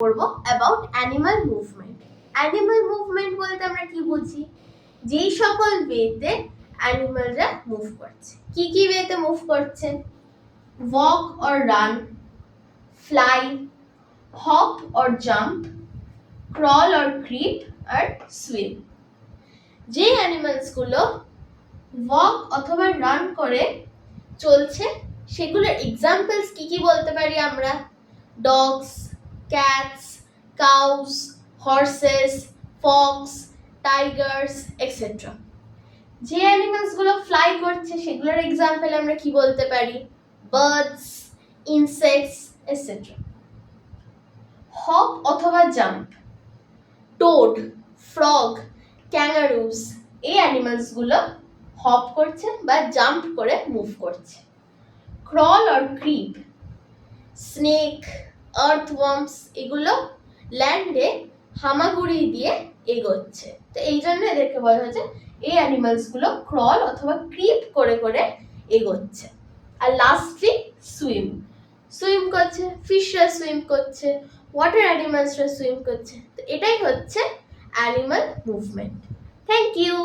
করব about animal movement. Animal movement বলতে আমরা কি বুঝি? যেই সকল ওয়েতে অ্যানিমালরা মুভ করছে। কি কি ওয়েতে মুভ করছে? Walk or run, fly, hop or jump, crawl or creep আর সুইম। যে অ্যানিমালসগুলো ওয়াক অথবা রান করে চলছে সেগুলোর এক্সাম্পলস কি কি বলতে পারি আমরা? Dogs, cats, cows, horses, fox, tigers etcetera. যে অ্যানিমালসগুলো ফ্লাই করছে সেগুলোর এক্সাম্পল আমরা কি বলতে পারি? Birds, insects etcetera. হপ অথবা জাম্প, টোড, ফ্রগ, ক্যাঙ্গারুস এই অ্যানিমালসগুলো হপ করছে বা জাম্প করে মুভ করছে। ক্রল অর ক্রিপ, স্নেক, আর্থওয়ার্মস এগুলো ল্যান্ডে হামাগুড়ি দিয়ে এগোচ্ছে। তো এই জন্য এদেরকে বলা হয়েছে এই অ্যানিমালসগুলো ক্রল অথবা ক্রিপ করে করে এগোচ্ছে। আর লাস্টলি সুইম, সুইম করছে, ফিশরা সুইম করছে, ওয়াটার অ্যানিমালসরা সুইম করছে। তো এটাই হচ্ছে অ্যানিমাল মুভমেন্ট। Thank you.